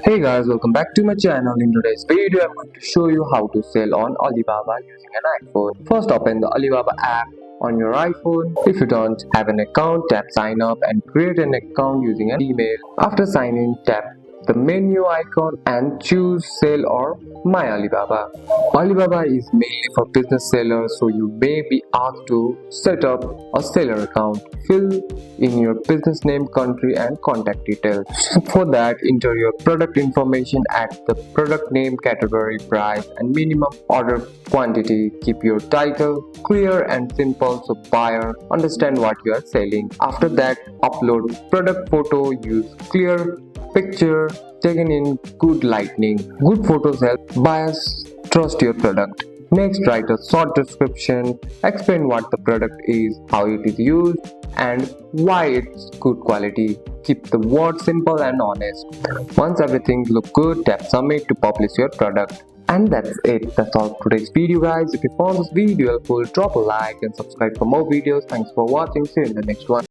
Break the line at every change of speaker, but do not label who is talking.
Hey guys, welcome back to my channel. In today's video, I'm going to show you how to sell on Alibaba using an iPhone. First, open the Alibaba app on your iPhone. If you don't have an account, tap sign up and create an account using an email. After sign in, tap the menu icon and choose sell or my Alibaba. Alibaba is mainly for business sellers, so you may be asked to set up a seller account. Fill in your business name, country and contact details. For that, enter your product information at the product name, category, price and minimum order quantity. Keep your title clear and simple so buyer understand what you are selling. After that, upload product photo. Use clear picture taken in good lighting. Good photos help buyers trust your product. Next, write a short description. Explain what the product is, how it is used, and why it's good quality. Keep the words simple and honest. Once everything looks good, tap submit to publish your product. And that's it. That's all for today's video, guys. If you found this video helpful, drop a like and subscribe for more videos. Thanks for watching. See you in the next one.